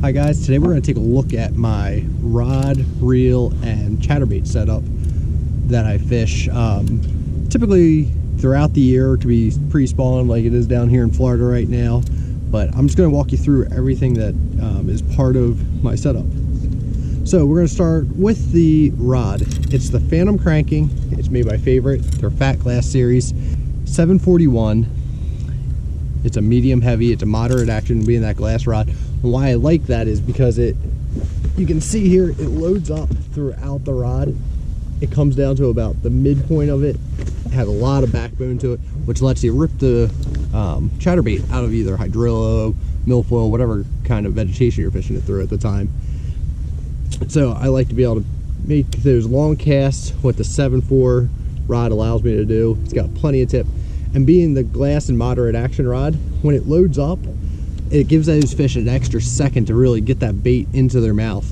Hi guys, today we're going to take a look at my rod, reel, and chatterbait setup that I fish typically throughout the year to be pre-spawn like it is down here in Florida right now. But I'm just going to walk you through everything that is part of my setup. So we're going to start with the rod. It's the Phantom Cranking. It's made by Favorite. Their Fat Glass series. 741. It's a medium heavy. It's a moderate action being that glass rod. And why I like that is because you can see here, it loads up throughout the rod. It comes down to about the midpoint of it. It has a lot of backbone to it, which lets you rip the chatterbait out of either hydrillo, milfoil, whatever kind of vegetation you're fishing it through at the time. So I like to be able to make those long casts. What the 7.4 rod allows me to do. It's got plenty of tip. And being the glass and moderate action rod, when it loads up, it gives those fish an extra second to really get that bait into their mouth.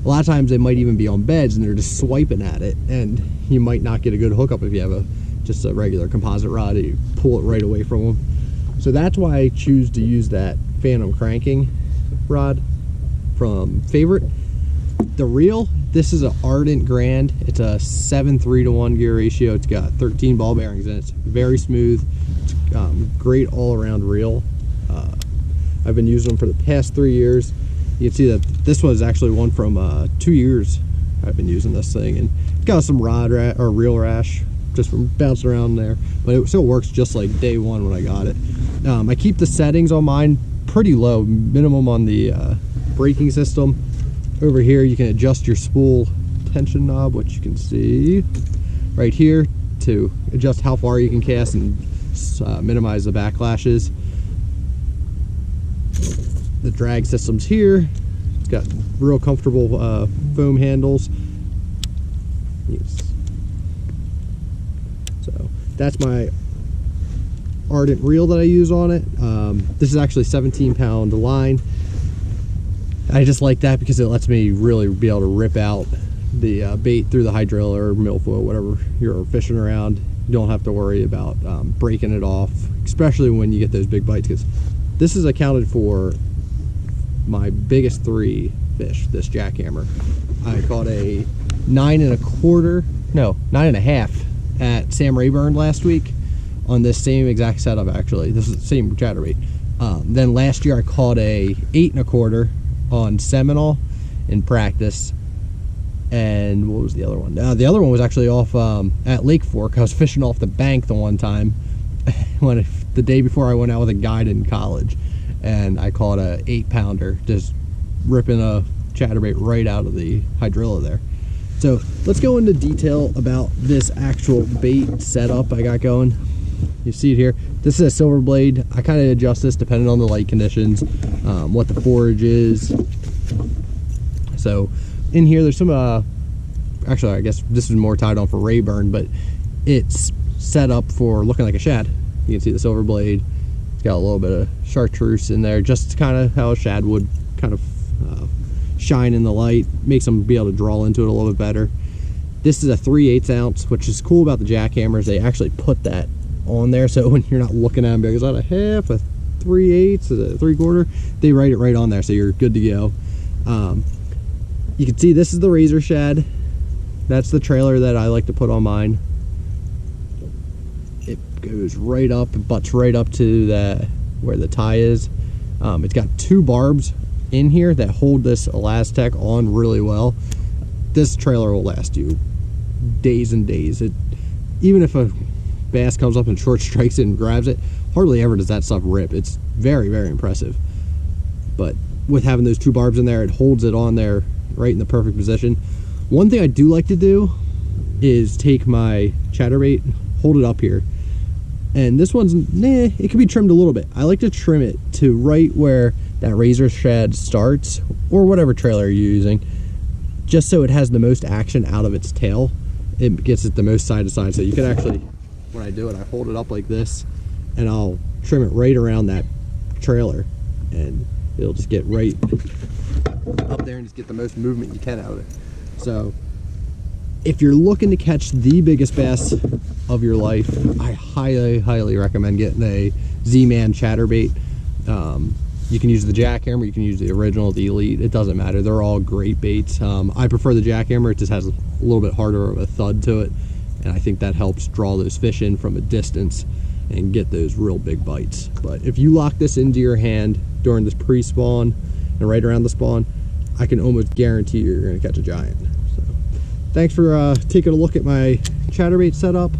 A lot of times they might even be on beds and they're just swiping at it, and you might not get a good hookup if you have just a regular composite rod. You pull it right away from them. So that's why I choose to use that Phantom Cranking rod from Favorite. The reel, this is an Ardent Grand. It's a 7:3 to 1 gear ratio. It's got 13 ball bearings in it. It's very smooth. It's great all-around reel. I've been using them for the past 3 years. You can see that this was actually one from 2 years I've been using this thing, and it's got some reel rash just from bouncing around there, but it still works just like day one when I got it. I keep the settings on mine pretty low, minimum on the braking system. Over here you can adjust your spool tension knob, which you can see right here, to adjust how far you can cast and minimize the backlashes. The drag system's here. It's got real comfortable foam handles. So that's my Ardent reel that I use on it. This is actually 17-pound line. I just like that because it lets me really be able to rip out the bait through the hydrilla or milfoil, whatever you're fishing around. You don't have to worry about breaking it off, especially when you get those big bites, because this is accounted for my biggest 3 fish, this jackhammer. I caught a 9.5 at Sam Rayburn last week on this same exact setup. Actually, this is the same chatterbait. Then last year I caught a 8.25 on Seminole in practice. And what was the other one? The other one was actually off at Lake Fork. I was fishing off the bank the one time the day before I went out with a guide in college, and I caught a 8-pounder, just ripping a chatterbait right out of the hydrilla there. So let's go into detail about this actual bait setup I got going. You see it here. This is a silver blade. I kind of adjust this depending on the light conditions, what the forage is. So in here there's some actually I guess this is more tied on for Rayburn, but it's set up for looking like a shad. You can see the silver blade. It's got a little bit of chartreuse in there, just kind of how a shad would kind of shine in the light, makes them be able to draw into it a little bit better. This is a 3/8 ounce, which is cool about the jackhammers. They actually put that on there, so when you're not looking at them, is that a half, a 3/8, a 3/4? They write it right on there, so you're good to go. You can see this is the razor shad. That's the trailer that I like to put on mine. It goes right up, it butts right up to where the tie is. It's got 2 barbs in here that hold this Elastec on really well. This trailer will last you days and days. Even if a bass comes up and short strikes it and grabs it, hardly ever does that stuff rip. It's very, very impressive. But with having those 2 barbs in there, it holds it on there right in the perfect position. One thing I do like to do is take my chatterbait, hold it up here, and this one's it can be trimmed a little bit. I like to trim it to right where that razor shad starts, or whatever trailer you're using, just so it has the most action out of its tail. It gets it the most side to side. So you can actually, when I do it, I hold it up like this, and I'll trim it right around that trailer, and it'll just get right up there and just get the most movement you can out of it. So if you're looking to catch the biggest bass of your life, I highly recommend getting a Z-Man Chatterbait. You can use the Jackhammer, you can use the original, the Elite, it doesn't matter. They're all great baits. I prefer the Jackhammer. It just has a little bit harder of a thud to it, and I think that helps draw those fish in from a distance and get those real big bites. But if you lock this into your hand during this pre-spawn and right around the spawn, I can almost guarantee you're going to catch a giant. So thanks for taking a look at my chatterbait setup.